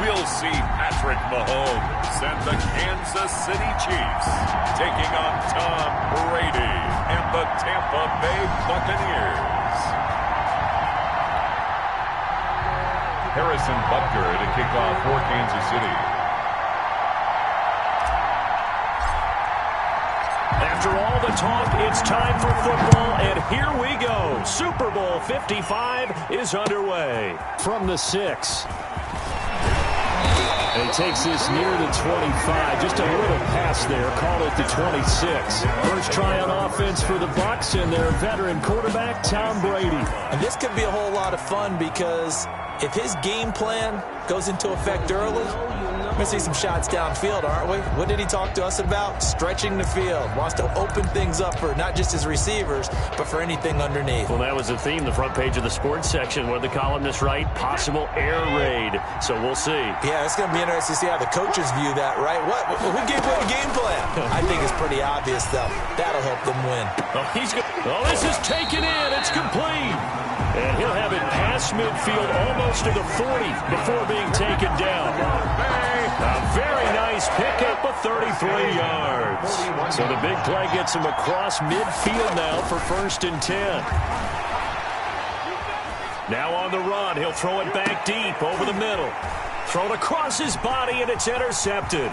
we'll see Patrick Mahomes and the Kansas City Chiefs taking on Tom Brady and the Tampa Bay Buccaneers. Harrison Butker to kick off for Kansas City. After all the talk, it's time for football, and here we go. Super Bowl 55 is underway. From the 6. And he takes this near the 25. Just a little pass there. Call it the 26. First try on offense for the Bucs and their veteran quarterback, Tom Brady. And this could be a whole lot of fun because if his game plan goes into effect early, we're going to see some shots downfield, aren't we? What did he talk to us about? Stretching the field. Wants to open things up for not just his receivers, but for anything underneath. Well, that was the theme, the front page of the sports section. What did the columnists write? Possible air raid. So we'll see. Yeah, it's going to be interesting to see how the coaches view that, right? Who gave what game plan? I think it's pretty obvious, though. That'll help them win. This is taken in. It's complete. And he'll have it past midfield almost to the 40 before being taken down. A very nice pickup of 33 yards. So the big play gets him across midfield now for 1st and 10. Now on the run, he'll throw it back deep over the middle. Thrown across his body, and it's intercepted.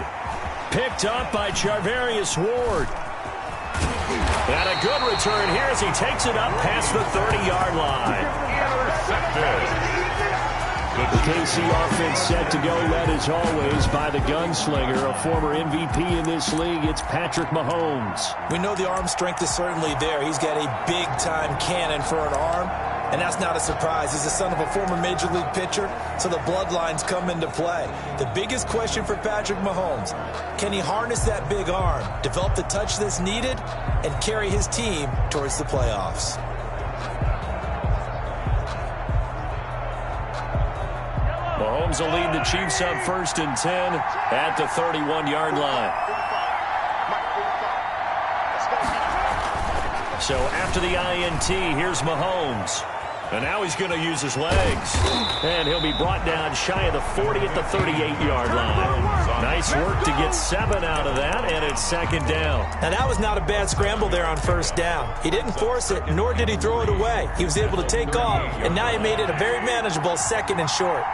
Picked up by Charvarius Ward. And a good return here as he takes it up past the 30-yard line. Intercepted. The KC offense set to go, led as always by the gunslinger, a former MVP in this league. It's Patrick Mahomes. We know the arm strength is certainly there. He's got a big-time cannon for an arm, and that's not a surprise. He's the son of a former Major League pitcher, so the bloodlines come into play. The biggest question for Patrick Mahomes, can he harness that big arm, develop the touch that's needed, and carry his team towards the playoffs? Mahomes will lead the Chiefs up 1st and 10 at the 31-yard line. So after the INT, here's Mahomes. And now he's going to use his legs. And he'll be brought down shy of the 40 at the 38-yard line. Nice work to get 7 out of that, and it's 2nd down. Now, that was not a bad scramble there on 1st down. He didn't force it, nor did he throw it away. He was able to take off, and now he made it a very manageable 2nd and short.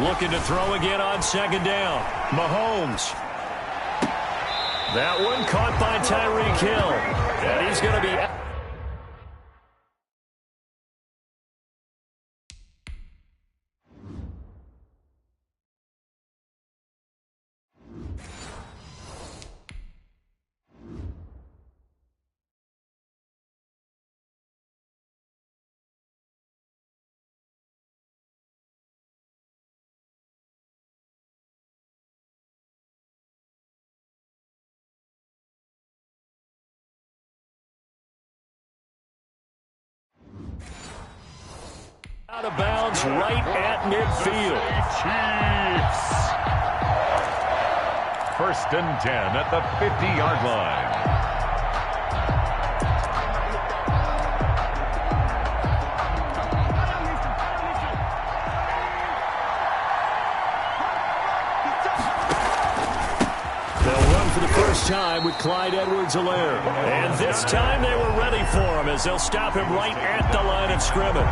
Looking to throw again on 2nd down. Mahomes. That one caught by Tyreek Hill. And he's going to be... out of bounds right at midfield. Chiefs. 1st and 10 at the 50-yard line. Time with Clyde Edwards-Helaire. And this time they were ready for him as they'll stop him right at the line of scrimmage.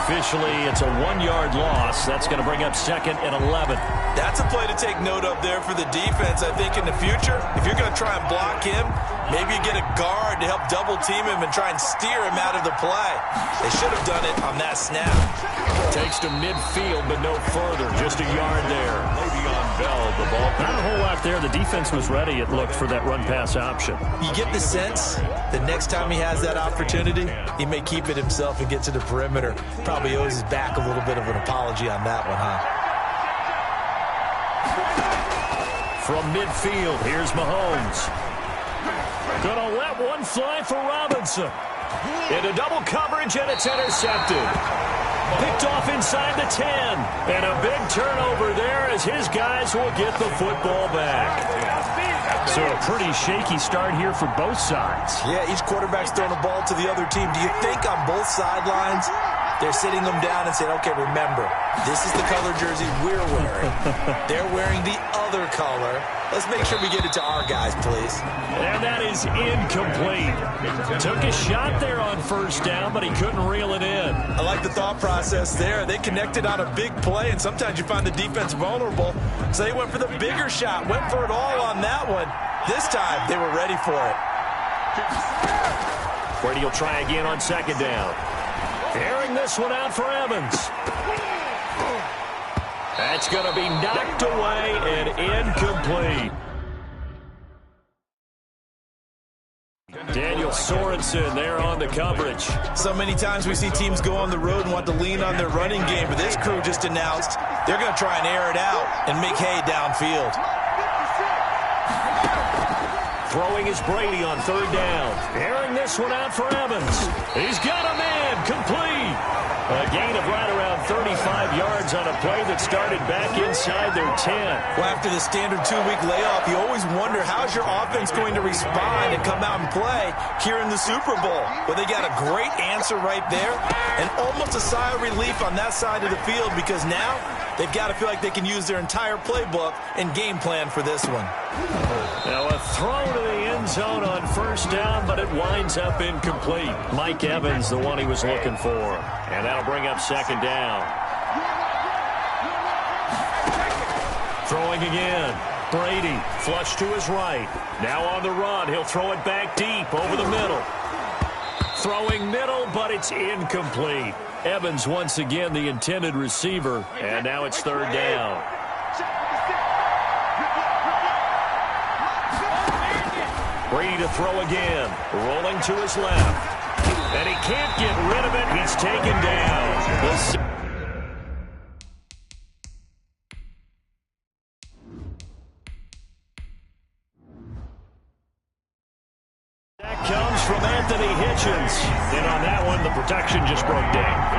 Officially, it's a 1-yard loss. That's going to bring up 2nd and 11. That's a play to take note of there for the defense. I think in the future, if you're going to try and block him, maybe you get a guard to help double team him and try and steer him out of the play. They should have done it on that snap. Takes to midfield, but no further. Just a yard there. Maybe on Bell, the ball. Not a whole lot there. The defense was ready, it looked, for that run-pass option. You get the sense the next time he has that opportunity, he may keep it himself and get to the perimeter. Probably owes his back a little bit of an apology on that one, huh? From midfield, here's Mahomes. Gonna let one fly for Robinson. Into double coverage, and it's intercepted. Picked off inside the 10. And a big turnover there as his guys will get the football back. So a pretty shaky start here for both sides. Yeah, each quarterback's throwing the ball to the other team. Do you think on both sidelines they're sitting them down and saying, okay, remember, this is the color jersey we're wearing. They're wearing the other color. Let's make sure we get it to our guys, please. And that is incomplete. Took a shot there on first down, but he couldn't reel it in. I like the thought process there. They connected on a big play, and sometimes you find the defense vulnerable. So they went for the bigger shot, went for it all on that one. This time, they were ready for it. Brady will try again on second down. Airing this one out for Evans. That's going to be knocked away and incomplete. Daniel Sorensen there on the coverage. So many times we see teams go on the road and want to lean on their running game, but this crew just announced they're going to try and air it out and make hay downfield. Throwing is Brady on third down. Airing this one out for Evans. He's got a man, complete. A gain of right around 35 yards on a play that started back inside their 10. Well, after the standard 2-week layoff, you always wonder how's your offense going to respond and come out and play here in the Super Bowl. Well, they got a great answer right there and almost a sigh of relief on that side of the field because now they've got to feel like they can use their entire playbook and game plan for this one. Now a throw to the end zone on first down, but it winds up incomplete. Mike Evans, the one he was looking for. And that'll bring up second down. Throwing again. Brady, flush to his right. Now on the run, he'll throw it back deep over the middle. Throwing middle, but it's incomplete. Evans once again the intended receiver, and now it's third down. Brady to throw again. Rolling to his left. And he can't get rid of it. He's taken down. That comes from Anthony Hitchens. And on that one, the protection just broke down.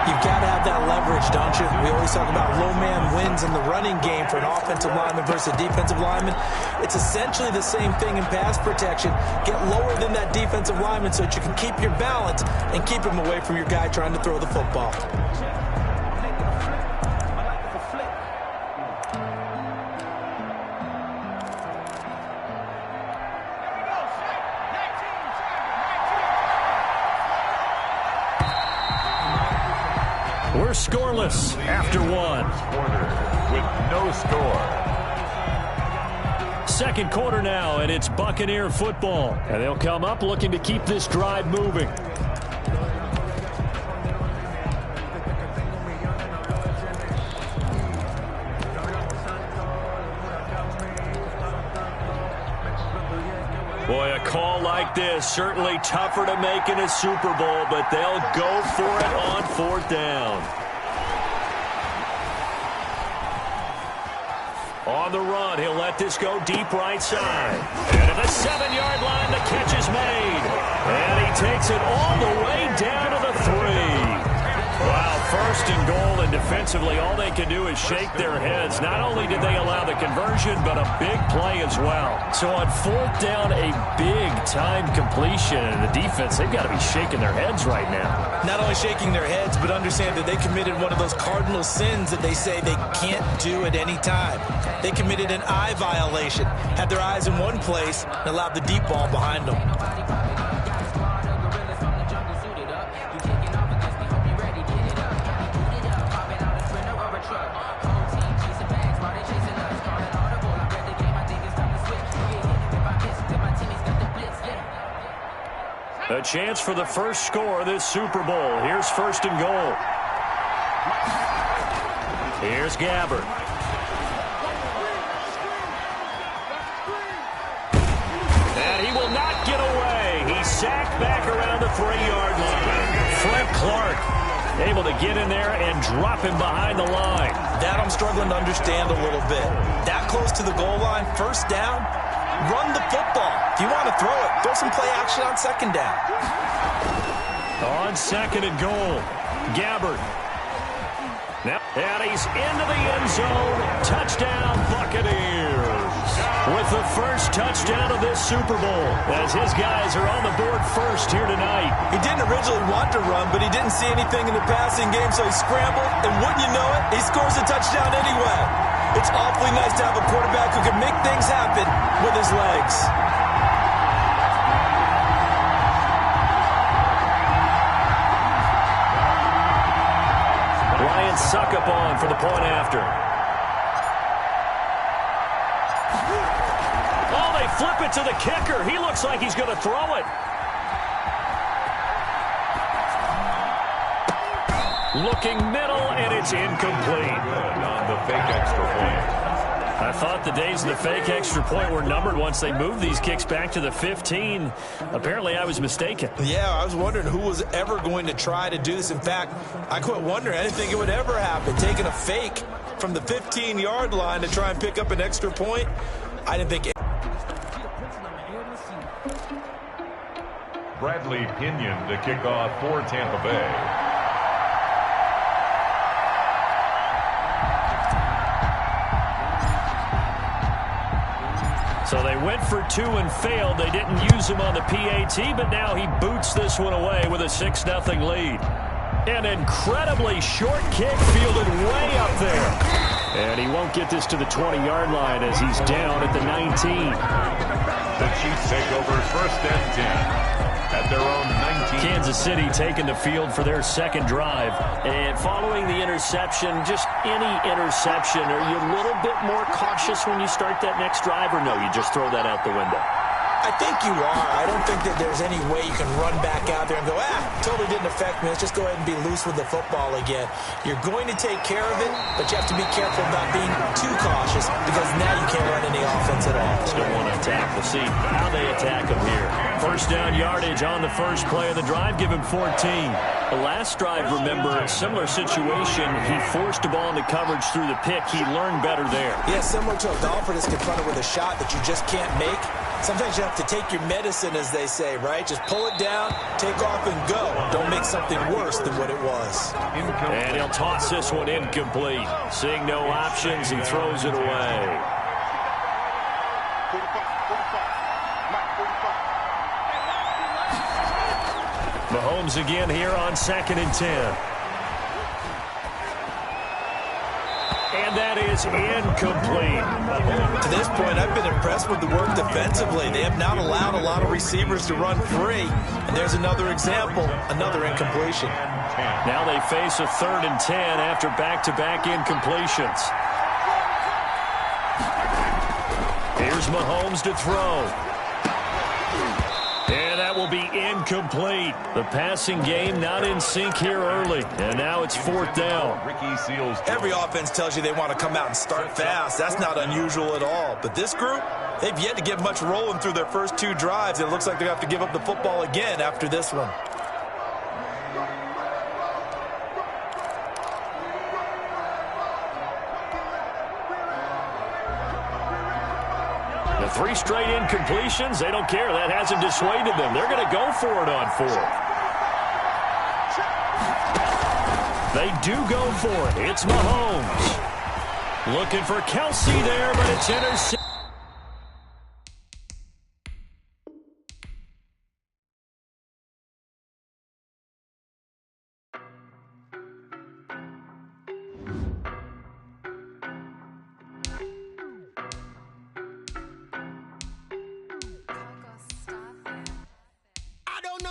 You've got to have that leverage, don't you? We always talk about low man wins in the running game for an offensive lineman versus a defensive lineman. It's essentially the same thing in pass protection. Get lower than that defensive lineman so that you can keep your balance and keep him away from your guy trying to throw the football. We're scoreless after one. With no score. Second quarter now, and it's Buccaneer football. And they'll come up looking to keep this drive moving. Boy, a call like this, certainly tougher to make in a Super Bowl, but they'll go for it on fourth down. On the run, he'll let this go deep right side. And at the 7-yard line, the catch is made. And he takes it all the way down to the 3. Wow, first and goal, and defensively, all they can do is shake their heads. Not only did they allow the conversion, but a big play as well. So on fourth down, a big-time completion. And the defense, they've got to be shaking their heads right now. Not only shaking their heads, but understand that they committed one of those cardinal sins that they say they can't do at any time. They committed an eye violation, had their eyes in one place, and allowed the deep ball behind them. A chance for the first score of this Super Bowl. Here's first and goal. Here's Gabbert. And he will not get away. He's sacked back around the 3-yard line. Frank Clark able to get in there and drop him behind the line. That I'm struggling to understand a little bit. That close to the goal line, first down, run the football. If you want to throw it, throw some play action on second down. On second and goal, Gabbert. Now, and he's into the end zone. Touchdown, Buccaneers. with the first touchdown of this Super Bowl, as his guys are on the board first here tonight. He didn't originally want to run, but he didn't see anything in the passing game, so he scrambled, and wouldn't you know it, he scores a touchdown anyway. It's awfully nice to have a quarterback who can make things happen with his legs. Ryan Succop for the point after. Oh, they flip it to the kicker. He looks like he's going to throw it. Looking middle, and it's incomplete. On the fake extra point. I thought the days of the fake extra point were numbered once they moved these kicks back to the 15. Apparently, I was mistaken. Yeah, I was wondering who was ever going to try to do this. In fact, I quit wondering. I didn't think it would ever happen. Taking a fake from the 15-yard line to try and pick up an extra point, I didn't think it. Bradley Pinion to kick off for Tampa Bay. So they went for two and failed. They didn't use him on the PAT, but now he boots this one away with a 6-0 lead. An incredibly short kick fielded way up there. And he won't get this to the 20-yard line as he's down at the 19. The Chiefs take over first and 10 at their own 19. Kansas City taking the field for their second drive. And following the interception, just any interception, are you a little bit more cautious when you start that next drive, or no, you just throw that out the window? I think you are. I don't think that there's any way you can run back out there and go, totally didn't affect me. Let's just go ahead and be loose with the football again. You're going to take care of it, but you have to be careful about being too cautious because now you can't run any offense at all. Still want to attack. We'll see how they attack him here. First down yardage on the first play of the drive. Give him 14. The last drive, remember, similar situation. He forced the ball into coverage through the pick. He learned better there. Yeah, similar to a golfer that's confronted with a shot that you just can't make. Sometimes you have to take your medicine, as they say, right? Just pull it down, take off, and go. Don't make something worse than what it was. And he'll toss this one incomplete. Seeing no options, he throws it away. Mahomes again here on 2nd and 10. And that is incomplete. To this point, I've been impressed with the work defensively. They have not allowed a lot of receivers to run free. And there's another example, another incompletion. Now they face a 3rd and 10 after back-to-back incompletions. Here's Mahomes to throw. And that will be incomplete. The passing game not in sync here early. And now it's 4th down. Every offense tells you they want to come out and start fast. That's not unusual at all. But this group, they've yet to get much rolling through their first 2 drives. It looks like they have to give up the football again after this one. The 3 straight incompletions, they don't care. That hasn't dissuaded them. They're going to go for it on 4th. They do go for it. It's Mahomes. Looking for Kelsey there, but it's intercepted.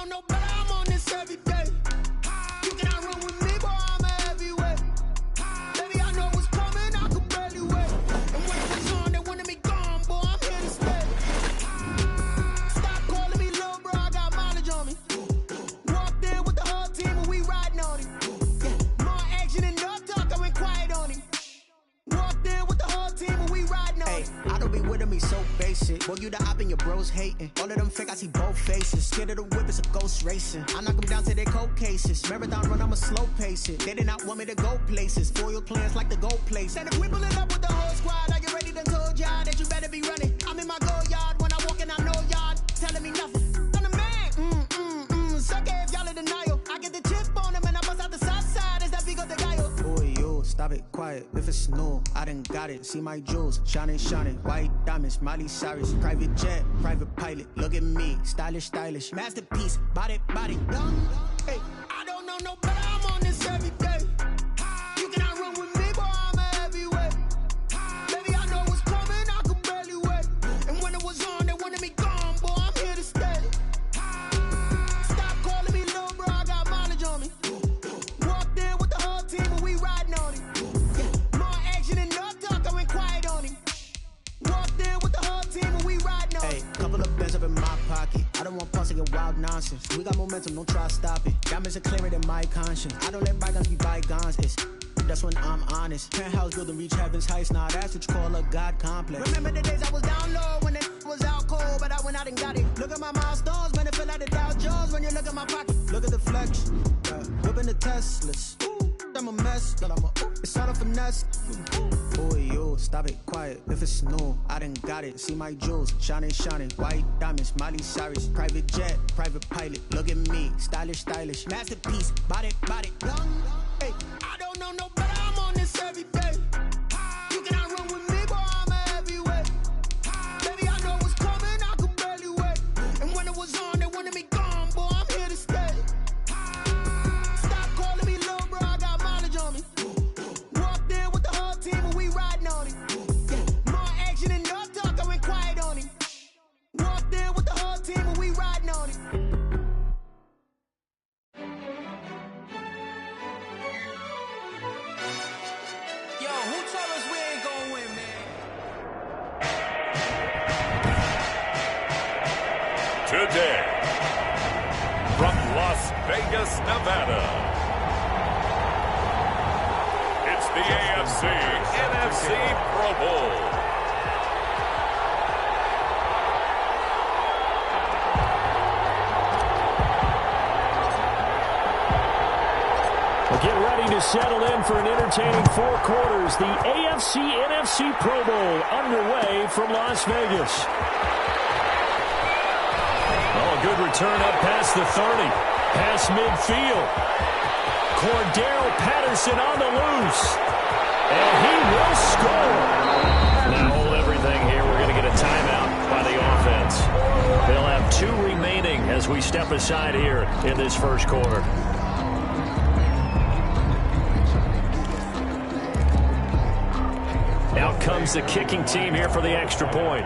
No, but I'm on this every day. You cannot run with me, boy, I'm a heavyweight. Baby, I know what's coming, I could barely wait. And when it was on, they wanted me gone, boy, I'm here to stay. Stop calling me little bro, I got mileage on me. Walked in with the whole team and we riding on him. Yeah, more action and no talk, I went quiet on him. Walked in with the whole team and we riding on him. I don't be with him, he's so basic. Boy, you the op and your bros hating. All of them fake, I see both faces. Scared of the whip, it's a ghost racing. I knock them down to their cold cases. Marathon run, I'ma slow pace it. They did not want me to go places. Foil plans like the gold place. And if we pulling up with the whole squad, are you ready to told y'all that you better be running? I'm in my go yard. When I walk in, I know y'all telling me nothing. I'm the man. Suck it if y'all in denial. I get the chip on them and I bust out the south side. Is that big of the guy? Boy, you stop stop it, quiet. If it's new, I done got it. See my jewels, shining, shining. White diamonds, Miley Cyrus. Private jet, private pilot. Look at me, stylish, stylish. Masterpiece, body, body. Hey, I don't know no better, I'm on this every day. You cannot run with me, boy, I'm a heavyweight. Baby, I know what's coming, I could barely wait. And when it was on, they wanted me gone, boy, I'm here to stay. Stop calling me little bro, I got mileage on me. Walked in with the whole team and we riding on him. Yeah, more action and no talk, I went quiet on him. Walked in with the whole team and we riding on him. Hey, couple of bands up in my pocket. I don't want pulse to get wild nonsense. We got momentum, don't try to stop it. Diamonds are clearer than my conscience. I don't let bygones be bygones. It's that's when I'm honest. Penthouse building reach heaven's heights. Now that's what you call a God complex. Remember the days I was down low when it was out cold, but I went out and got it. Look at my milestones, man, it feel like the Dow Jones when you look at my pocket. Look at the flex, whipping the Teslas. I'm a mess, but it's all a finesse. Boy, you, stop it, quiet. If it's new, I done got it. See my jewels, shining, shining. White diamonds, Miley Cyrus. Private jet, private pilot. Look at me, stylish, stylish. Masterpiece, body, body. Hey, I don't know no better, I'm on this every day. You cannot run with me, boy, I'm a heavyweight. Baby, I know what's coming, I could barely wait. And when it was on, they wanted me gone, boy, I'm here to stay. Stop calling me little bro, I got mileage on me. Walked in with the whole team and we riding on him. Yeah, more action and no talk, I went quiet on him. Walked in with the whole team and we riding on him. Yo, who told us we ain't gonna win, man? Today, from Las Vegas, Nevada, it's the AFC NFC Pro Bowl. Well, get ready to settle in for an entertaining 4 quarters. The AFC NFC Pro Bowl underway from Las Vegas. Oh, a good return up past the 30. Past midfield. Cordero Patterson on the loose. And he will score. Now hold everything here. We're going to get a timeout by the offense. They'll have 2 remaining as we step aside here in this first quarter. Out comes the kicking team here for the extra point.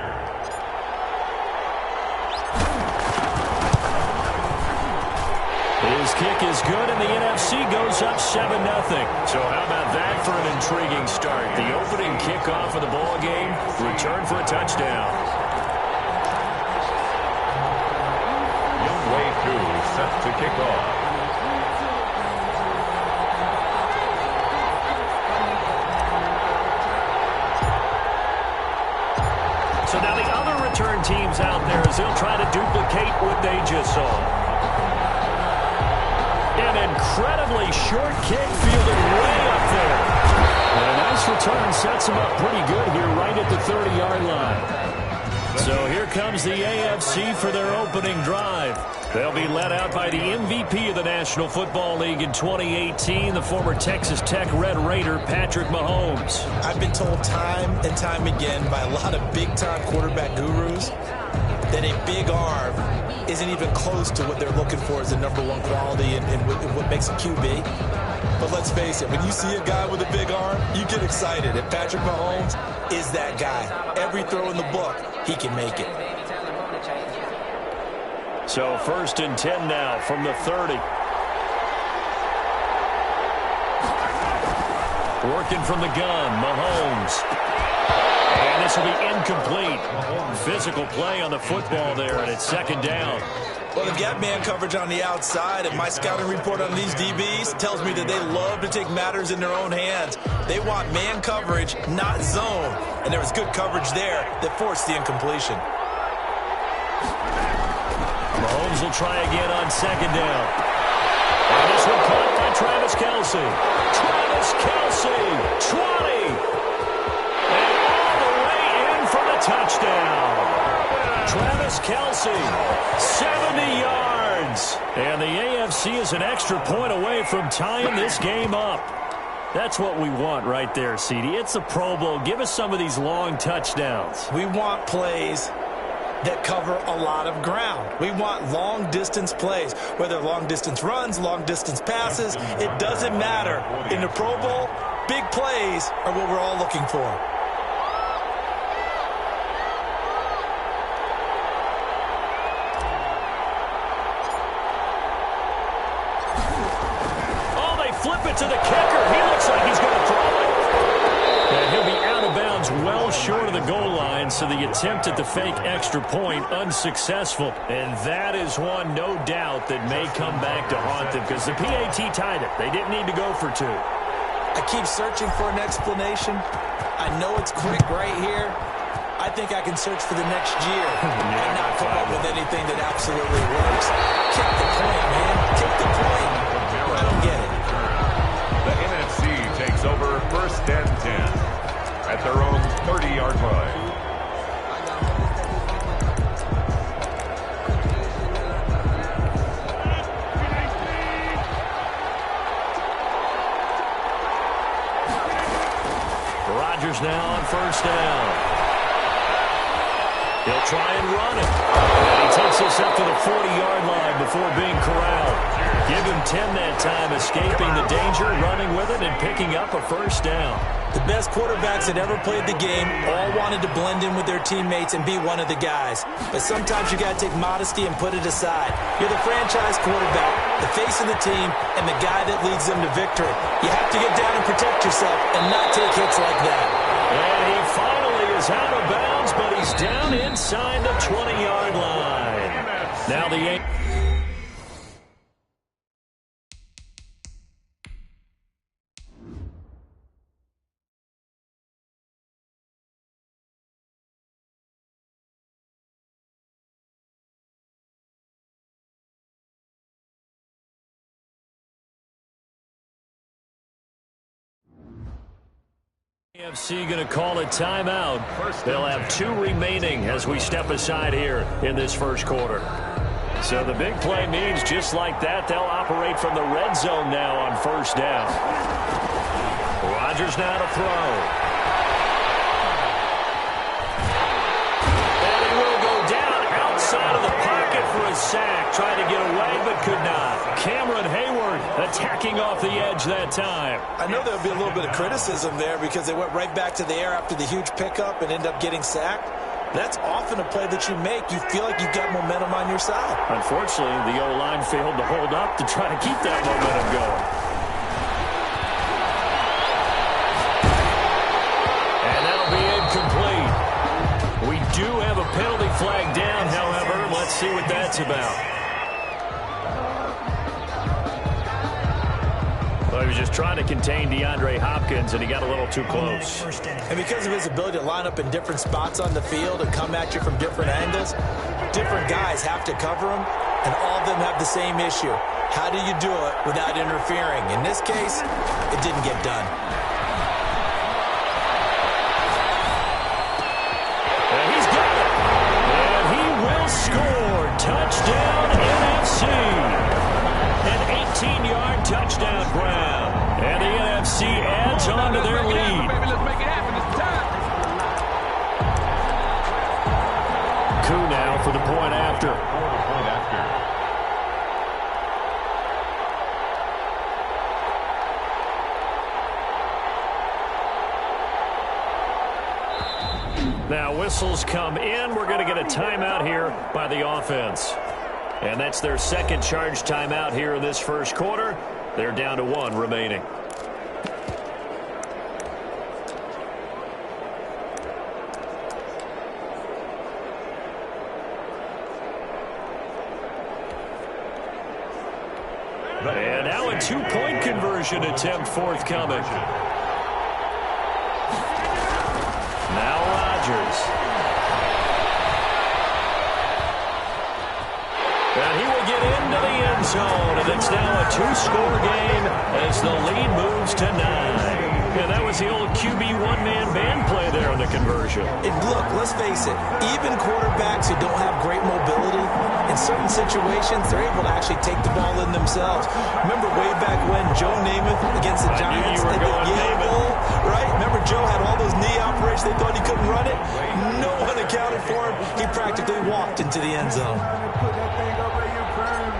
His kick is good, and the NFC goes up 7-0. So how about that for an intriguing start? The opening kickoff of the ball game, return for a touchdown. Way 2 set to kick off. So now the other return teams out there as they'll try to duplicate what they just saw. An incredibly short kick fielded way up there. And a nice return sets him up pretty good here right at the 30-yard line. So here comes the AFC for their opening drive. They'll be led out by the MVP of the National Football League in 2018, the former Texas Tech Red Raider, Patrick Mahomes. I've been told time and time again by a lot of big-time quarterback gurus that a big arm isn't even close to what they're looking for as the #1 quality and what makes a QB. But let's face it, when you see a guy with a big arm, you get excited. And Patrick Mahomes is that guy. Every throw in the book, he can make it. So 1st and 10 now from the 30. Working from the gun, Mahomes. And this will be incomplete. Physical play on the football there, and it's 2nd down. Well, they've got man coverage on the outside, and my scouting report on these DBs tells me that they love to take matters in their own hands. They want man coverage, not zone. And there was good coverage there that forced the incompletion. Mahomes will try again on 2nd down. And this one caught by Travis Kelce. Travis Kelce, 20. And all the way in for the touchdown. Travis Kelce, 70 yards. And the AFC is an extra point away from tying this game up. That's what we want right there, CD. It's a Pro Bowl. Give us some of these long touchdowns. We want plays that cover a lot of ground. We want long-distance plays, whether long-distance runs, long-distance passes. It doesn't matter. In the Pro Bowl, big plays are what we're all looking for. Flip it to the kicker. He looks like he's going to throw it. And he'll be out of bounds well short of the goal line, so the attempt at the fake extra point unsuccessful. And that is one, no doubt, that may come back to haunt them because the PAT tied it. They didn't need to go for 2. I keep searching for an explanation. I know it's quick right here. I think I can search for the next year and not come up with anything that absolutely works. Kick the point, man. Kick the point. I don't get it. The NFC takes over 1st and 10 at their own 30-yard line. Rodgers now on 1st down. He'll try and run it. And he takes us up to the 40-yard line before being corralled. Give him 10 that time, escaping the danger, running with it, and picking up a 1st down. The best quarterbacks that ever played the game all wanted to blend in with their teammates and be one of the guys. But sometimes you got to take modesty and put it aside. You're the franchise quarterback, the face of the team, and the guy that leads them to victory. You have to get down and protect yourself and not take hits like that. And he finally is out of bounds, but he's down inside the 20-yard line. Now the 8. AFC going to call a timeout. They'll have 2 remaining as we step aside here in this first quarter. So the big play means just like that, they'll operate from the red zone now on 1st down. Rodgers now to throw. And he will go down outside of the pocket for a sack. Trying to get away but could not. Cameron Hayward attacking off the edge that time. I know there'll be a little bit of criticism there because they went right back to the air after the huge pickup and end up getting sacked. That's often a play that you make. You feel like you've got momentum on your side. Unfortunately, the O-line failed to hold up to try to keep that momentum going. And that'll be incomplete. We do have a penalty flag down, however. Let's see what that's about. Well, he was just trying to contain DeAndre Hopkins, and he got a little too close. And because of his ability to line up in different spots on the field and come at you from different angles, different guys have to cover him, and all of them have the same issue. How do you do it without interfering? In this case, it didn't get done. And he's got it. And he will score. Touchdown, NFC. An 18-yard touchdown grab. And the NFC adds on to their lead. Coup now for the point after. Now whistles come in. We're going to get a timeout here by the offense. And that's their second charge timeout here in this first quarter. They're down to 1 remaining. And now a 2-point conversion attempt forthcoming. Now Rodgers. And he will get into the end zone, and it's now a 2-score game as the lead moves to 9. And that was the old QB one-man band play there on the conversion. And look, let's face it, even quarterbacks who don't have great mobility, in certain situations, they're able to actually take the ball in themselves. Remember way back when Joe Namath against the Giants at the Yale Bowl, right? Remember Joe had all those knee operations, they thought he couldn't run it? No one accounted for him. He practically walked into the end zone.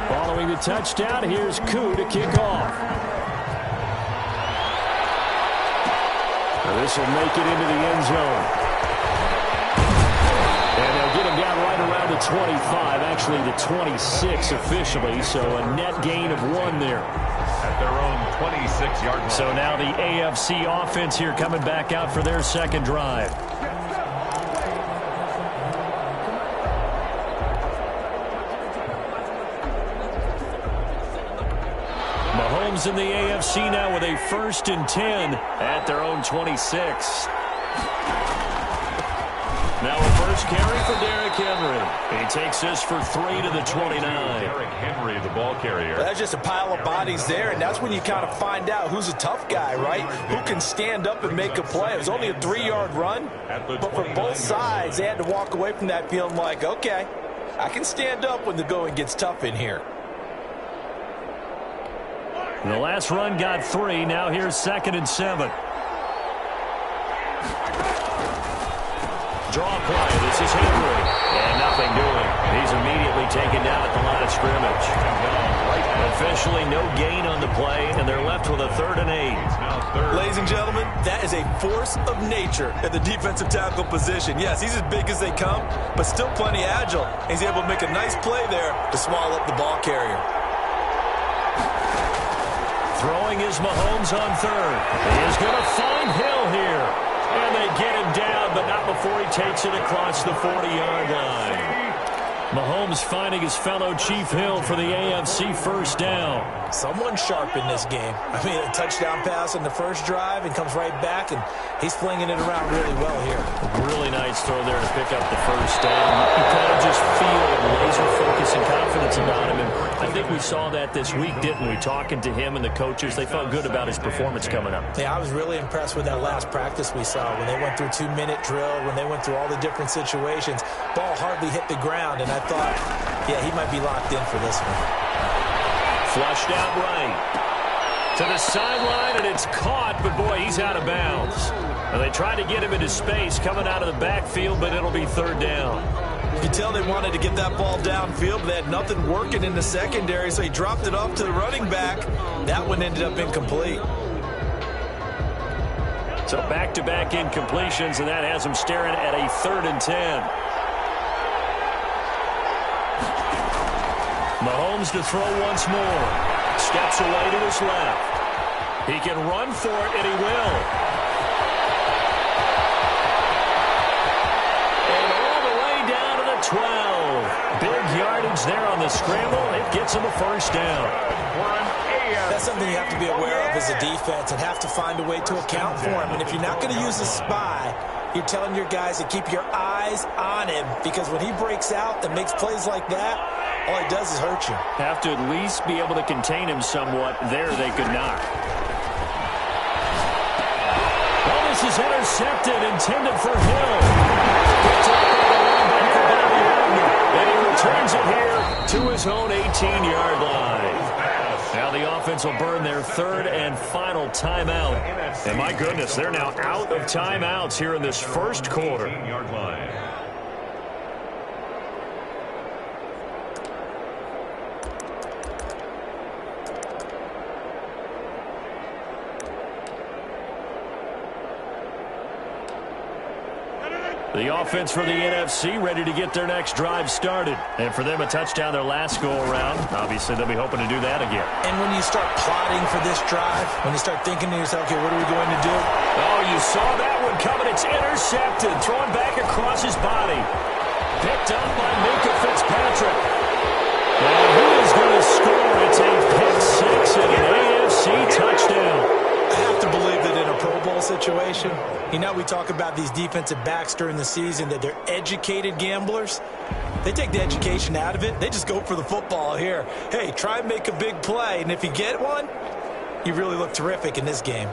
Following the touchdown, here's Koo to kick off. This will make it into the end zone. And they'll get him down right around the 25, actually the 26 officially, so a net gain of 1 there. At their own 26-yard line. So now the AFC offense here coming back out for their second drive. Mahomes in the AFC now with a 1st and 10 at their own 26. Now a first carry for Derrick Henry. He takes this for 3 to the 29. Derrick Henry, the ball carrier. Well, that's just a pile of bodies there, and that's when you kind of find out who's a tough guy, right? Who can stand up and make a play. It was only a 3-yard run, but for both sides, they had to walk away from that feeling like, okay, I can stand up when the going gets tough in here. The last run got 3. Now here's 2nd and 7. Draw play. This is Henry. And nothing doing. He's immediately taken down at the line of scrimmage. Officially no gain on the play, and they're left with a 3rd and 8. Ladies and gentlemen, that is a force of nature at the defensive tackle position. Yes, he's as big as they come, but still plenty agile. He's able to make a nice play there to swallow up the ball carrier. Throwing is Mahomes on 3rd. He is going to find Hill here. And they get him down, but not before he takes it across the 40-yard line. Mahomes finding his fellow Chief Hill for the AFC first down. Someone sharp in this game. I mean, a touchdown pass on the first drive and comes right back, and he's flinging it around really well here. Really nice throw there to pick up the first down. You kind of just feel laser focus and confidence about him, and I think we saw that this week, didn't we? Talking to him and the coaches, they felt good about his performance coming up. Yeah, I was really impressed with that last practice we saw when they went through 2-minute drill, when they went through all the different situations. Ball hardly hit the ground, and I thought, yeah, he might be locked in for this one. Flushed out right to the sideline, and it's caught, but boy, he's out of bounds. And they tried to get him into space coming out of the backfield, but it'll be 3rd down. You can tell they wanted to get that ball downfield, but they had nothing working in the secondary, so he dropped it off to the running back. That one ended up incomplete. So back-to-back incompletions, and that has him staring at a 3rd and 10. Mahomes to throw once more. Steps away to his left. He can run for it, and he will. And all the way down to the 12. Big yardage there on the scramble. It gets him a first down. That's something you have to be aware of as a defense and have to find a way to account for him. And if you're not going to use a spy, you're telling your guys to keep your eyes on him, because when he breaks out and makes plays like that, all he does is hurt you. Have to at least be able to contain him somewhat. There they could not. Well, this is intercepted, intended for Hill. Picked up by the linebacker, Bobby Wagner. And he returns it here to his own 18-yard line. Now the offense will burn their 3rd and final timeout. And my goodness, they're now out of timeouts here in this first quarter. The offense for the NFC ready to get their next drive started. And for them, a touchdown their last go-around. Obviously, they'll be hoping to do that again. And when you start plotting for this drive, when you start thinking to yourself, okay, what are we going to do? Oh, you saw that one coming. It's intercepted. Thrown back across his body. Picked up by Minka Fitzpatrick. And who is going to score? It's a pick six and an AFC touchdown. I have to believe that in a Pro Bowl situation, you know, we talk about these defensive backs during the season, that they're educated gamblers. They take the education out of it. They just go for the football here. Hey, try and make a big play, and if you get one, you really look terrific in this game.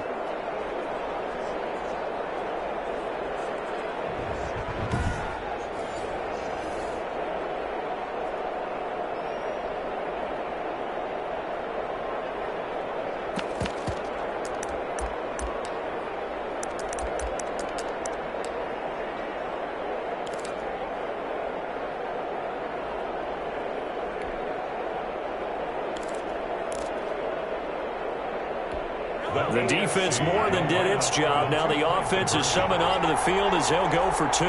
The defense more than did its job. Now the offense is summoned onto the field as they'll go for two.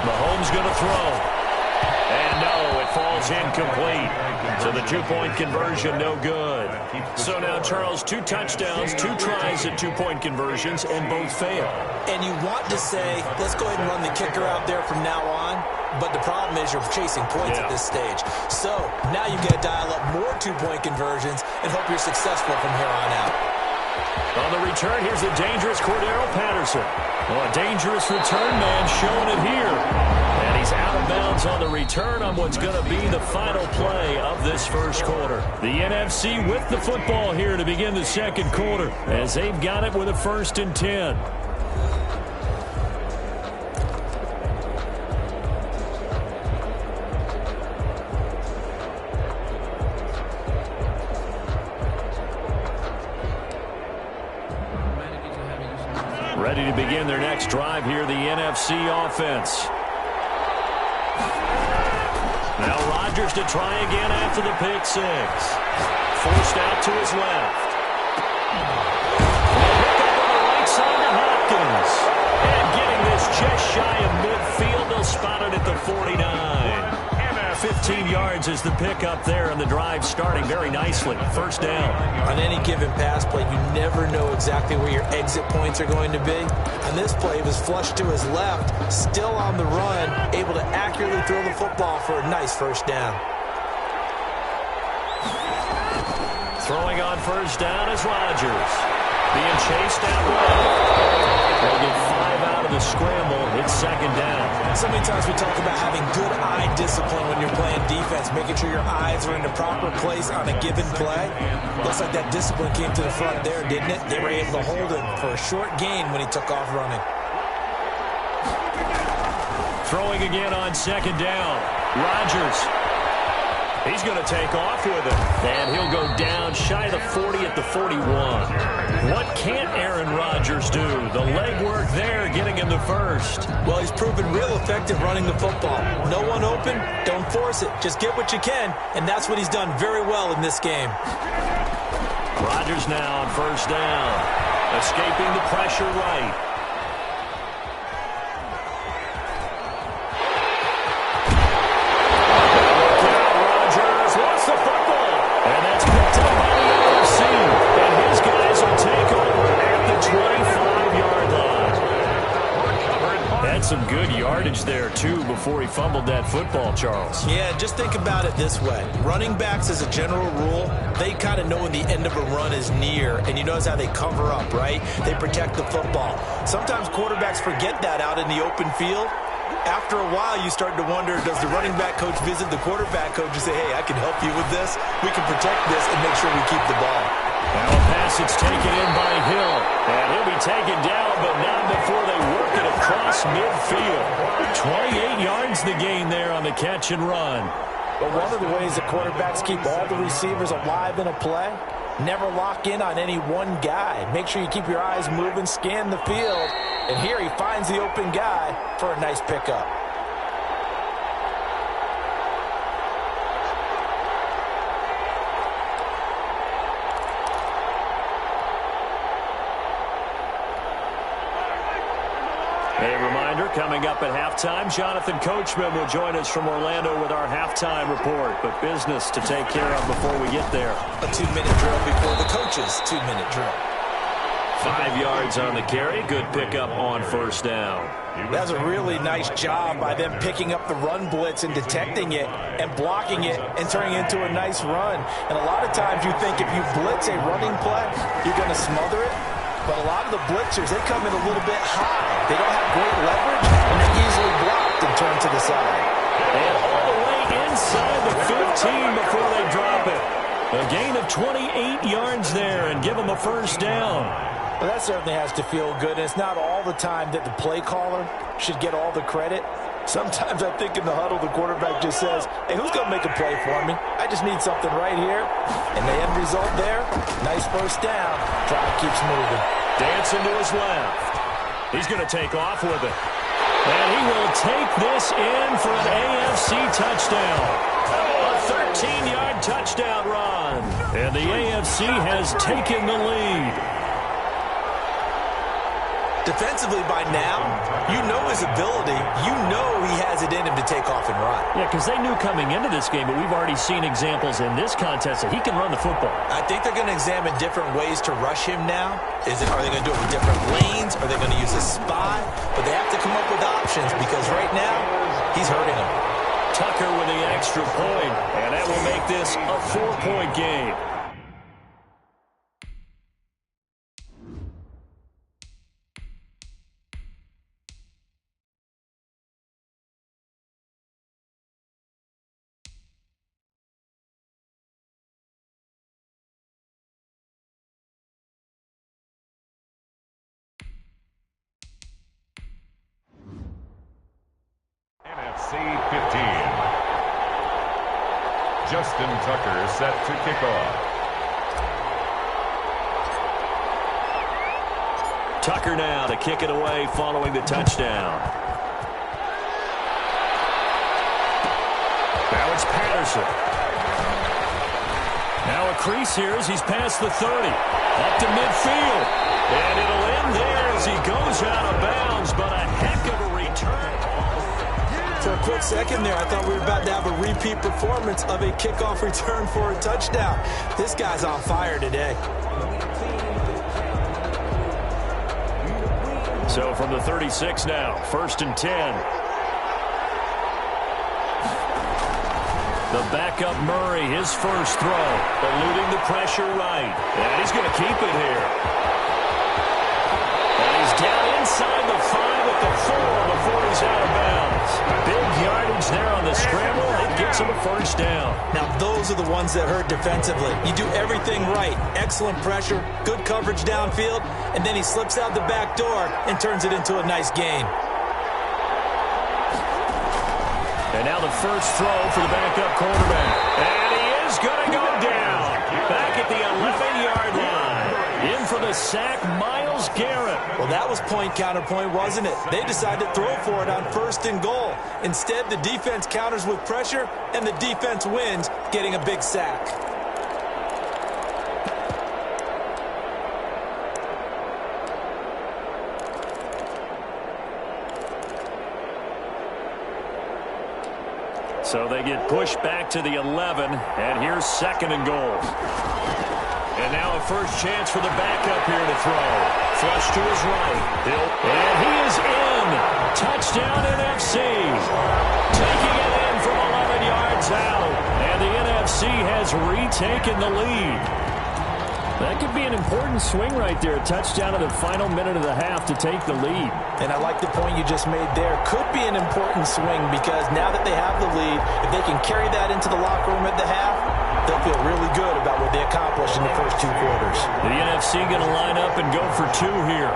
Mahomes going to throw. And no, it falls incomplete. So the two-point conversion, no good. So now, Charles, 2 touchdowns, 2 tries at two-point conversions, and both fail. And you want to say, let's go ahead and run the kicker out there from now on. But the problem is you're chasing points at this stage. So now you've got to dial up more two-point conversions and hope you're successful from here on out. On the return, here's the dangerous Cordero Patterson. Well, a dangerous return man showing it here. And he's out of bounds on the return on what's going to be the final play of this first quarter. The NFC with the football here to begin the second quarter as they've got it with a 1st and 10. Ready to begin their next drive here, the NFC offense. Now Rodgers to try again after the pick 6. Forced out to his left. Pick up on the right side to Hopkins. And getting this just shy of midfield, they'll spot it at the 49. 15 yards is the pickup there, and the drive starting very nicely. 1st down. On any given pass play, you never know exactly where your exit points are going to be. On this play, it was flushed to his left, still on the run, able to accurately throw the football for a nice 1st down. Throwing on 1st down is Rodgers. Being chased out left. They'll get 5 out of the scramble. It's 2nd down. So many times we talk about having good eye discipline when you're playing defense, making sure your eyes are in the proper place on a given play. Looks like that discipline came to the front there, didn't it? They were able to hold him for a short gain when he took off running. Throwing again on 2nd down. Rodgers. He's going to take off with it. And he'll go down shy of the 40 at the 41. What can't Aaron Rodgers do? The legwork there getting him the 1st. Well, he's proven real effective running the football. No one open, don't force it. Just get what you can, and that's what he's done very well in this game. Rodgers now on 1st down. Escaping the pressure right. Some good yardage there, too, before he fumbled that football, Charles. Yeah, just think about it this way. Running backs, as a general rule, they kind of know when the end of a run is near, and you notice how they cover up, right? They protect the football. Sometimes quarterbacks forget that out in the open field. After a while, you start to wonder, does the running back coach visit the quarterback coach and say, hey, I can help you with this? We can protect this and make sure we keep the ball. Now a pass that's taken in by Hill. And he'll be taken down, but not before they work it across midfield. 28 yards the gain there on the catch and run. But one of the ways that quarterbacks keep all the receivers alive in a play, never lock in on any one guy. Make sure you keep your eyes moving, scan the field. And here he finds the open guy for a nice pickup. A reminder, coming up at halftime, Jonathan Coachman will join us from Orlando with our halftime report. But business to take care of before we get there. A 2-minute drill before the coach's 2-minute drill. 5 yards on the carry. Good pickup on first down. That's a really nice job by them picking up the run blitz and detecting it and blocking it and turning it into a nice run. And a lot of times you think if you blitz a running play, you're going to smother it. But a lot of the blitzers, they come in a little bit high. They don't have great leverage, and they're easily blocked and turned to the side. And all the way inside the 15 before they drop it. A gain of 28 yards there and give them a first down. Well, that certainly has to feel good. And it's not all the time that the play caller should get all the credit. Sometimes I think in the huddle, the quarterback just says, hey, who's going to make a play for me? I just need something right here. And the end result there, nice first down. Drive keeps moving. Dancing to his left. He's going to take off with it. And he will take this in for an AFC touchdown. A 13-yard touchdown run. And the AFC has taken the lead. Defensively by now, you know his ability. You know he has it in him to take off and run. Yeah, because they knew coming into this game, but we've already seen examples in this contest that he can run the football. I think they're going to examine different ways to rush him now. Are they going to do it with different lanes? Are they going to use a spy? But they have to come up with options because right now, he's hurting them. Tucker with the extra point, and that will make this a 4-point game. NFC 15. Justin Tucker set to kick off. Tucker now to kick it away following the touchdown. Now it's Patterson. Now a crease here as he's past the 30. Up to midfield. And it'll end there as he goes out of bounds, but a heck of a return. For a quick second there, I thought we were about to have a repeat performance of a kickoff return for a touchdown. This guy's on fire today. So from the 36 now, 1st and 10. The backup Murray, his first throw, eluding the pressure right. And he's going to keep it here. And he's down inside the 5 at the 4 before he's out of bounds. Big yardage there on the scramble. It gets him a first down. Now, those are the ones that hurt defensively. You do everything right. Excellent pressure, good coverage downfield, and then he slips out the back door and turns it into a nice gain. And now the first throw for the backup quarterback. And he is going to go down. Back at the 11-yard line. In for the sack, Myles Garrett. Well, that was point counterpoint, wasn't it? They decided to throw for it on 1st and goal. Instead, the defense counters with pressure, and the defense wins, getting a big sack. So they get pushed back to the 11, and here's 2nd and goal. And now a first chance for the backup here to throw. Flush to his right. And he is in. Touchdown NFC. Taking it in from 11 yards out. And the NFC has retaken the lead. That could be an important swing right there. A touchdown in the final minute of the half to take the lead. And I like the point you just made there. Could be an important swing because now that they have the lead, if they can carry that into the locker room at the half, they'll feel really good about what they accomplished in the first 2 quarters. The NFC going to line up and go for 2 here.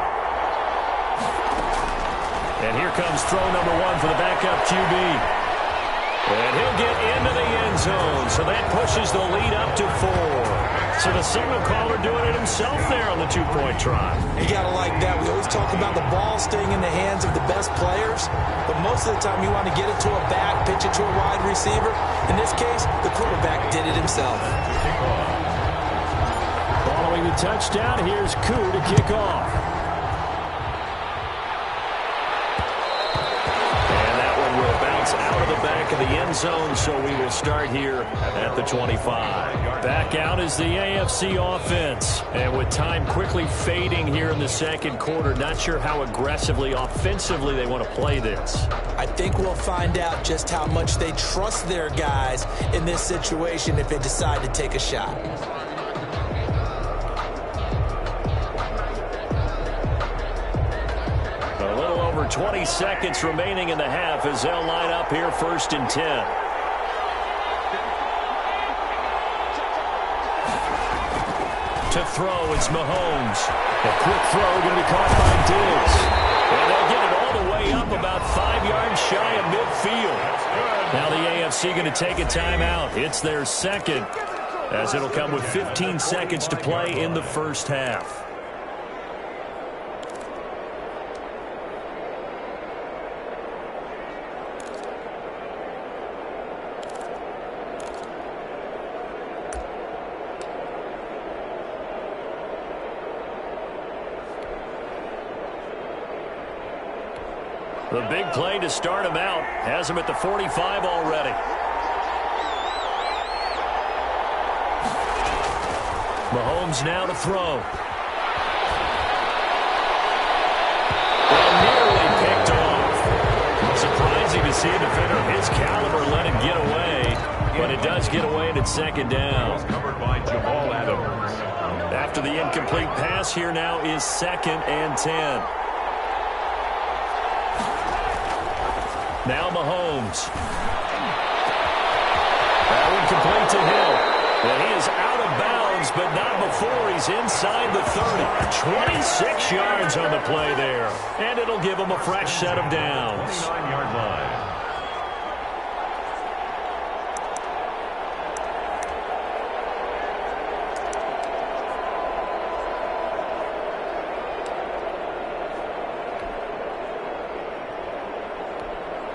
And here comes throw number 1 for the backup QB. And he'll get into the end zone, so that pushes the lead up to 4. So the signal caller doing it himself there on the 2-point try. You got to like that. We always talk about the ball staying in the hands of the best players, but most of the time you want to get it to a back, pitch it to a wide receiver. In this case, the quarterback did it himself. Following the touchdown, here's Koo to kick off. And that one will bounce out of the back of the end zone, so we will start here at the 25. Back out is the AFC offense. And with time quickly fading here in the second quarter, not sure how aggressively, offensively they want to play this. I think we'll find out just how much they trust their guys in this situation if they decide to take a shot. A little over 20 seconds remaining in the half as they'll line up here 1st and 10. To throw, it's Mahomes. A quick throw going to be caught by Diggs. And they'll get it all the way up about 5 yards shy of midfield. Now the AFC going to take a timeout. It's their second, as it'll come with 15 seconds to play in the first half. The big play to start him out. Has him at the 45 already. Mahomes now to throw. Well, nearly picked off. Surprising to see a defender of his caliber let it get away. But it does get away and it's second down. Covered by Jamal Adams. After the incomplete pass, here now is 2nd and 10. Now Mahomes. That one complete to Hill. And he is out of bounds, but not before he's inside the 30. 26 yards on the play there. And it'll give him a fresh set of downs. 29-yard line.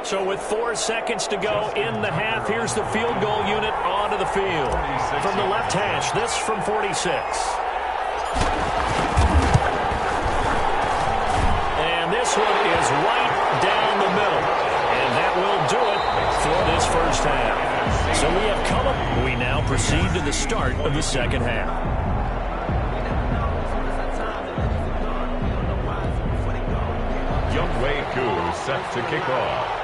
So with 4 seconds to go in the half, here's the field goal unit onto the field. From the left hash, this from 46. And this one is right down the middle. And that will do it for this first half. So we have come up. We now proceed to the start of the second half. Younghoe Koo set to kick off.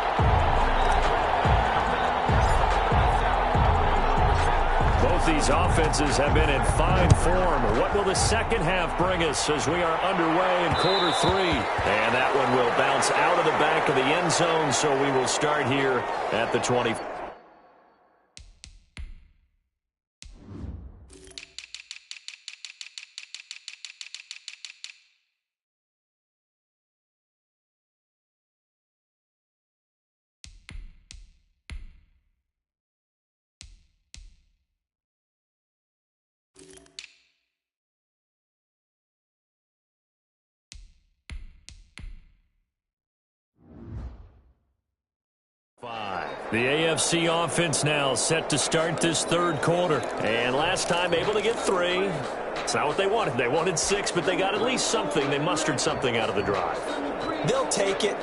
Both these offenses have been in fine form. What will the second half bring us as we are underway in quarter 3? And that one will bounce out of the back of the end zone, so we will start here at the 20. The AFC offense now set to start this third quarter. And last time able to get 3. It's not what they wanted. They wanted 6, but they got at least something. They mustered something out of the drive. They'll take it.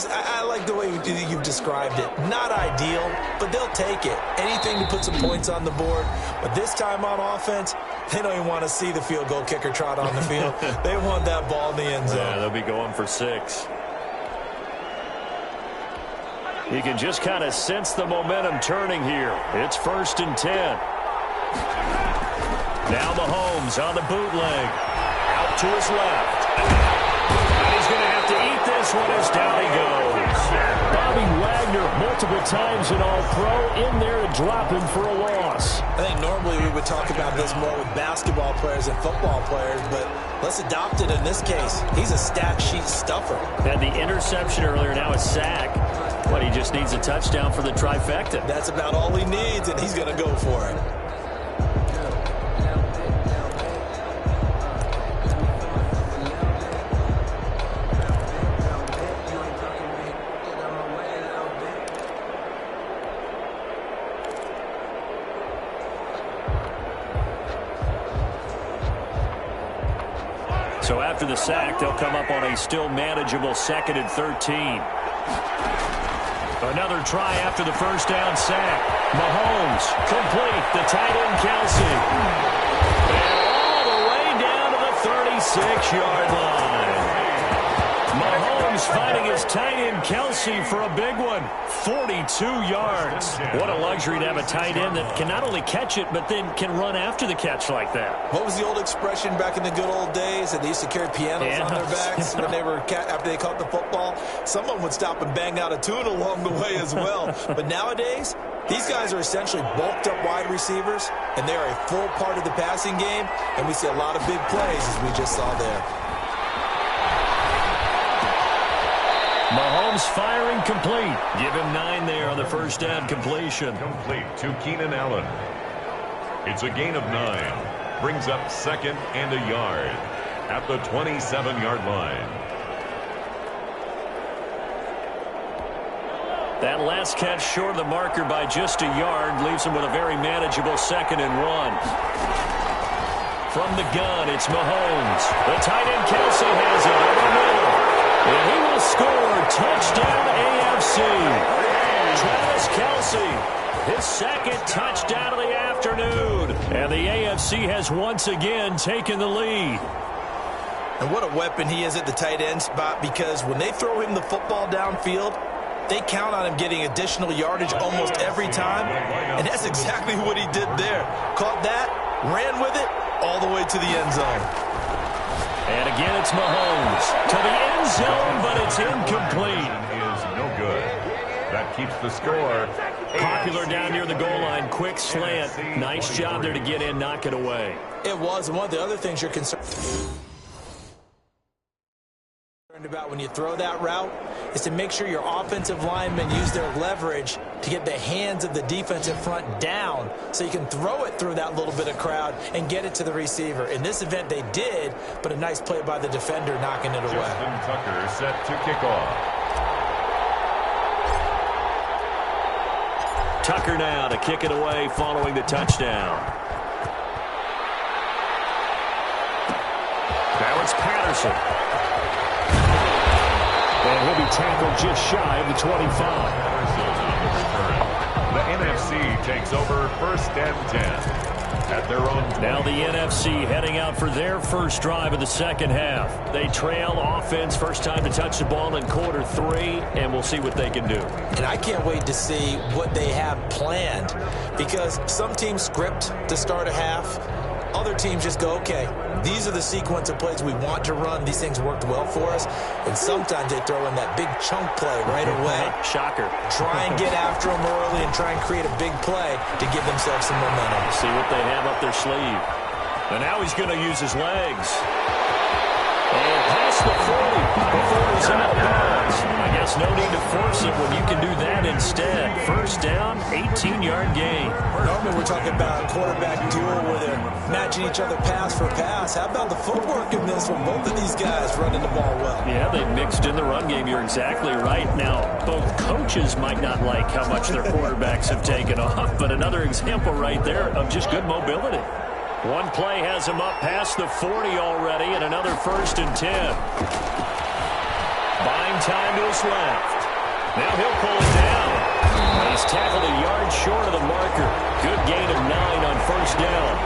I like the way you've described it. Not ideal, but they'll take it. Anything to put some points on the board. But this time on offense, they don't even want to see the field goal kicker trot on the field. They want that ball in the end zone. Yeah, they'll be going for 6. You can just kind of sense the momentum turning here. It's 1st and 10. Now Mahomes on the bootleg. Out to his left. And he's going to have to eat this one as down he goes. Bobby Wagner, multiple times in All-Pro, in there to drop him for a loss. I think normally we would talk about this more with basketball players and football players, but let's adopt it in this case. He's a stat sheet stuffer. Had the interception earlier, now a sack. But he just needs a touchdown for the trifecta. That's about all he needs, and he's going to go for it. So after the sack, they'll come up on a still manageable 2nd and 13. A Another try after the first down sack. Mahomes, complete. The tight end, Kelsey. And all the way down to the 36-yard line. Mahomes finding his tight end, Kelsey, for a big one. 42 yards. What a luxury to have a tight end that can not only catch it, but then can run after the catch like that. What was the old expression back in the good old days that they used to carry pianos on their backs when they were after they caught the football? Someone would stop and bang out a tune along the way as well. But nowadays, these guys are essentially bulked up wide receivers, and they are a full part of the passing game, and we see a lot of big plays as we just saw there. Mahomes firing complete. Give him 9 there on the first down completion. Complete to Keenan Allen. It's a gain of 9. Brings up 2nd and a yard at the 27-yard line. That last catch short of the marker by just a yard leaves him with a very manageable 2nd and 1. From the gun, it's Mahomes. The tight end, Kelsey, has it over the middle. And he will score. Touchdown, AFC. Travis Kelsey, his 2nd touchdown of the afternoon. And the AFC has once again taken the lead. And what a weapon he is at the tight end spot, because when they throw him the football downfield, they count on him getting additional yardage almost every time. And that's exactly what he did there. Caught that, ran with it, all the way to the end zone. And again, it's Mahomes to the end zone, but it's incomplete. Is no good. That keeps the score. Popular down near the goal line. Quick slant. Nice job there to get in, knock it away. It was. And one of the other things you're concerned about when you throw that route is to make sure your offensive linemen use their leverage to get the hands of the defensive front down so you can throw it through that little bit of crowd and get it to the receiver. In this event, they did, but a nice play by the defender knocking it away. Justin Tucker set to kick off. Tucker now to kick it away following the touchdown. Now it's Patterson. And he'll be tackled just shy of the 25. The NFC takes over 1st and 10 at their own 20. Now the NFC heading out for their first drive of the second half. They trail offense, first time to touch the ball in quarter 3, and we'll see what they can do. And I can't wait to see what they have planned, because some teams script to start a half. Other teams just go, okay, these are the sequence of plays we want to run. These things worked well for us. And sometimes they throw in that big chunk play right away. Shocker. Try and get after them early and try and create a big play to give themselves some momentum. See what they have up their sleeve. And now he's going to use his legs. And past the 40 before he's out of bounds. I guess no need to force it when you can do that instead. First down, 18-yard gain. Normally we're talking about a quarterback duel where they're matching each other pass for pass. How about the footwork in this one? Both of these guys running the ball well. Yeah, they mixed in the run game. You're exactly right. Now, both coaches might not like how much their quarterbacks have taken off, but another example right there of just good mobility. One play has him up past the 40 already, and another 1st and 10. Buying time to his left. Now he'll pull it down. He's tackled a yard short of the marker. Good gain of 9 on first down.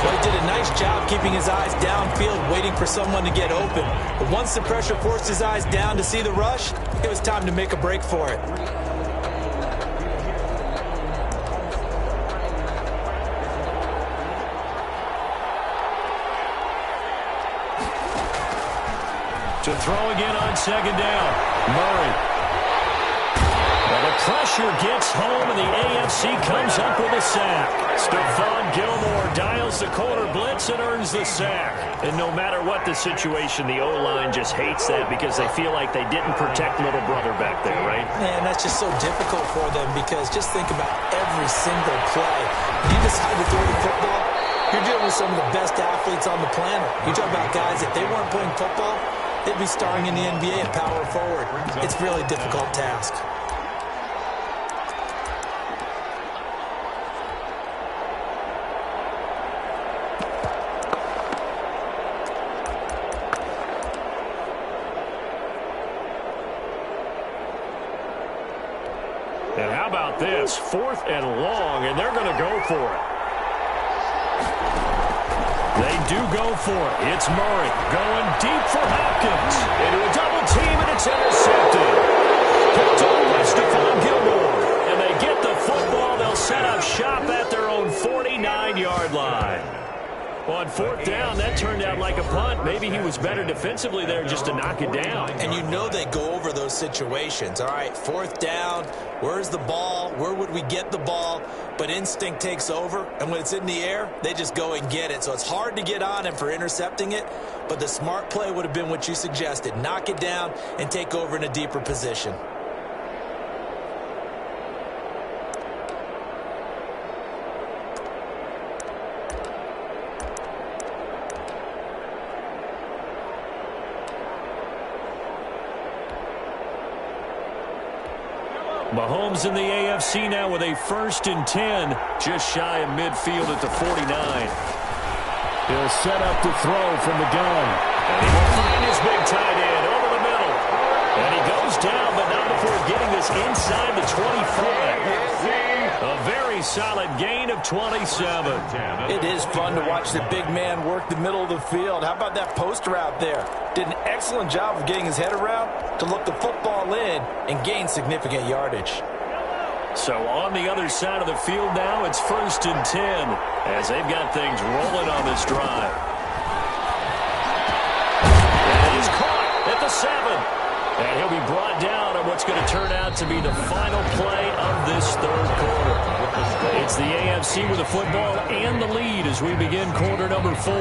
Well, he did a nice job keeping his eyes downfield, waiting for someone to get open. But once the pressure forced his eyes down to see the rush, it was time to make a break for it. To throw again on second down. Murray. Well, the pressure gets home, and the AFC comes up with a sack. Stephon Gilmore dials the corner blitz and earns the sack. And no matter what the situation, the O-line just hates that because they feel like they didn't protect little brother back there, right? Man, that's just so difficult for them, because just think about every single play. When you decide to throw the football, you're dealing with some of the best athletes on the planet. You talk about guys, if they weren't playing football, they'd be starring in the NBA and power forward. It's a really difficult task. And how about this? 4th and long, and they're going to go for it. They do go for it. It's Murray going deep for Hopkins. Into a double team, and it's intercepted. Picked off by Stephon Gilmore. And they get the football. They'll set up shop at their own 49-yard line. On 4th down, that turned out like a punt. Maybe he was better defensively there just to knock it down. And you know they go over those situations. All right, 4th down, where's the ball? Where would we get the ball? But instinct takes over, and when it's in the air, they just go and get it. So it's hard to get on him for intercepting it, but the smart play would have been what you suggested. Knock it down and take over in a deeper position. Mahomes in the AFC now with a 1st and 10, just shy of midfield at the 49. He'll set up to throw from the gun. And he will find his big tight end over the middle. And he goes down, but not before getting this inside the 25. A very solid gain of 27. It is fun to watch the big man work the middle of the field. How about that post route there? Did an excellent job of getting his head around to look the football in and gain significant yardage. So on the other side of the field now, it's 1st and 10 as they've got things rolling on this drive. And he's caught at the 7. And he'll be brought down on what's going to turn out to be the final play of this 3rd quarter. It's the AFC with the football and the lead as we begin quarter number 4.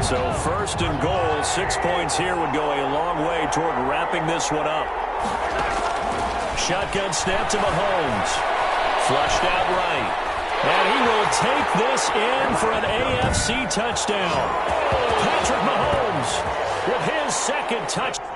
So 1st and goal, 6 points here would go a long way toward wrapping this one up. Shotgun snap to Mahomes. Flushed out right. And he will take this in for an AFC touchdown. Patrick Mahomes with his 2nd touchdown.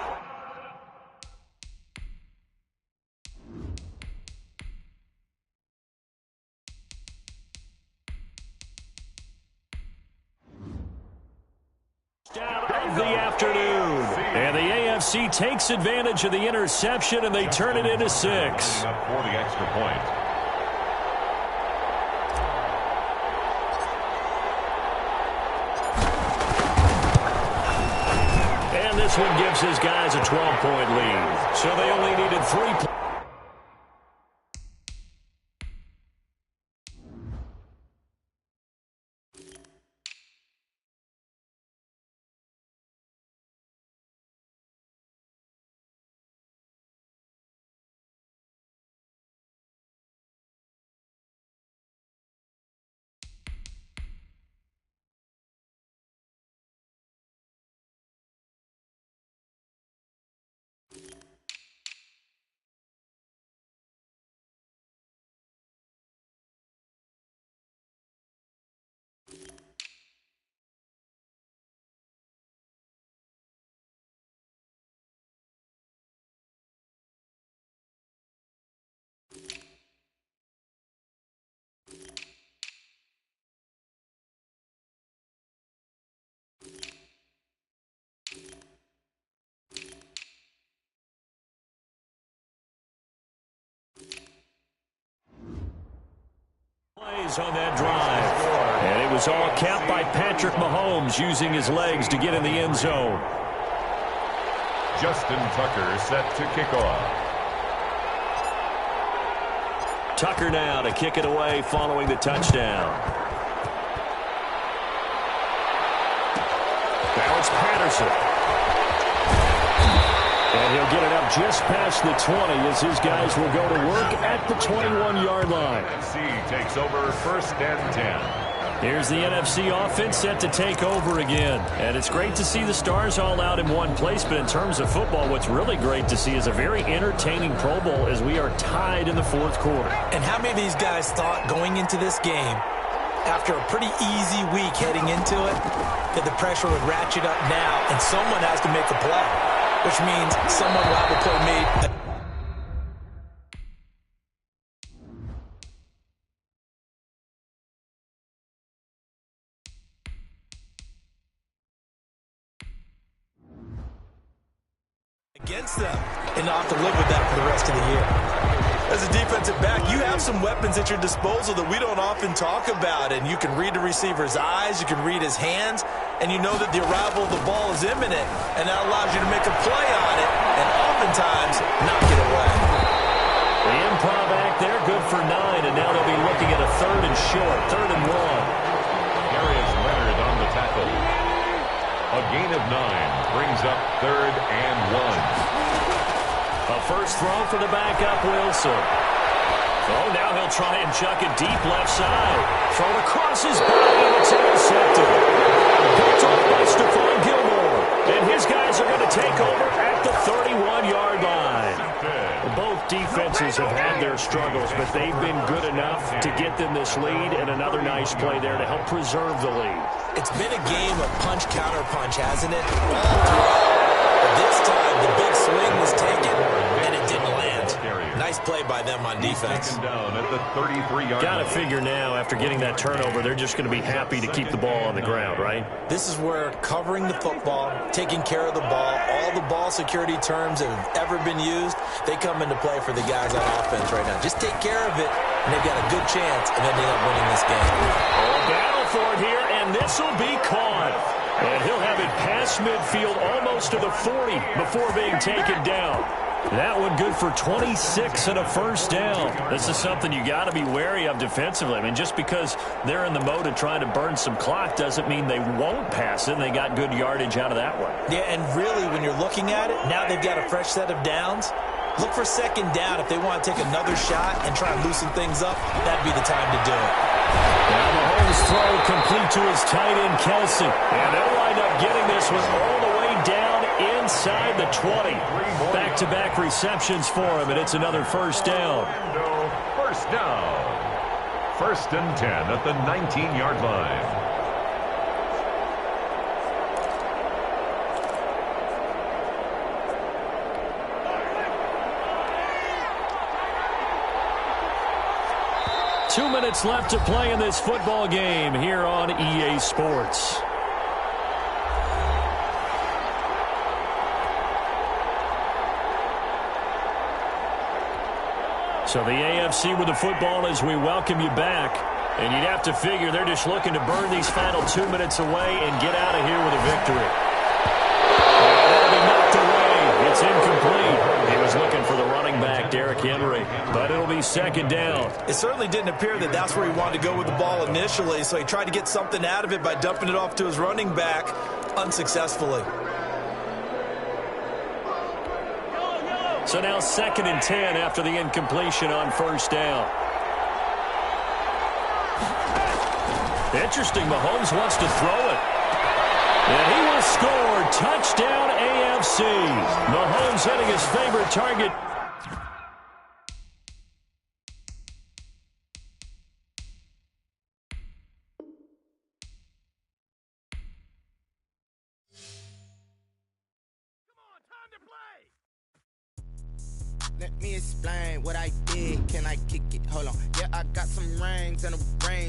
Of the afternoon. And the AFC takes advantage of the interception, and they turn it into 6. For the extra point. And this one gives his guys a 12-point lead. So they only needed 3 points. Plays on that drive. And it was all capped by Patrick Mahomes using his legs to get in the end zone. Justin Tucker set to kick off. Tucker now to kick it away following the touchdown. Now it's Patterson. And he'll get it up just past the 20 as his guys will go to work at the 21-yard line. NFC takes over 1st and 10. Here's the NFC offense set to take over again. And it's great to see the stars all out in one place, but in terms of football, what's really great to see is a very entertaining Pro Bowl as we are tied in the 4th quarter. And how many of these guys thought going into this game, after a pretty easy week heading into it, that the pressure would ratchet up now and someone has to make a play, which means someone will have a play made. against them, and not have to live with that for the rest of the year. As a defensive back, you have some weapons at your disposal that we don't often talk about, and you can read the receiver's eyes, you can read his hands, and you know that the arrival of the ball is imminent, and that allows you to make a play on it, and oftentimes knock it away. The improv act there, good for 9, and now they'll be looking at a 3rd and short, 3rd and 1. There is Leonard on the tackle. A gain of 9 brings up 3rd and 1. A first throw for the backup, Wilson. Oh, now he'll try and chuck it deep left side. Thrown across his body, and it's intercepted. Picked off by Stephon Gilmore. And his guys are going to take over at the 31-yard line. Both defenses have had their struggles, but they've been good enough to get them this lead, and another nice play there to help preserve the lead. It's been a game of punch-counter-punch, hasn't it? All throughout. But this time, the big swing was taken, and it didn't land. Nice play by them on defense. Down at the 33-yard line. Got to figure now, after getting that turnover, they're just going to be happy to keep the ball on the ground, right? This is where covering the football, taking care of the ball, all the ball security terms that have ever been used, they come into play for the guys on offense right now. Just take care of it, and they've got a good chance of ending up winning this game. A battle for it here, and this will be caught. And he'll have it past midfield almost to the 40 before being taken down. That one good for 26 and a first down. This is something you got to be wary of defensively. I mean, just because they're in the mode of trying to burn some clock doesn't mean they won't pass it. And they got good yardage out of that one. Yeah, and really, when you're looking at it, now they've got a fresh set of downs. Look for second down if they want to take another shot and try and loosen things up. That'd be the time to do it. Now Mahomes' throw complete to his tight end, Kelsey. And they'll wind up getting this one all the way down inside the 20. Back-to-back receptions for him, and it's another first down. First down. 1st and 10 at the 19-yard line. Two minutes left to play in this football game here on EA Sports. So the AFC with the football as we welcome you back. And you'd have to figure they're just looking to burn these final 2 minutes away and get out of here with a victory. That'll be knocked away. It's incomplete. He was looking for the running back, Derrick Henry, but it'll be second down. It certainly didn't appear that that's where he wanted to go with the ball initially, so he tried to get something out of it by dumping it off to his running back unsuccessfully. So now 2nd and 10 after the incompletion on first down. Interesting, Mahomes wants to throw it. And he will score. Touchdown AFC. Mahomes hitting his favorite target. Let me explain what I did. Can I kick it? Hold on. Yeah, I got some rings and a range.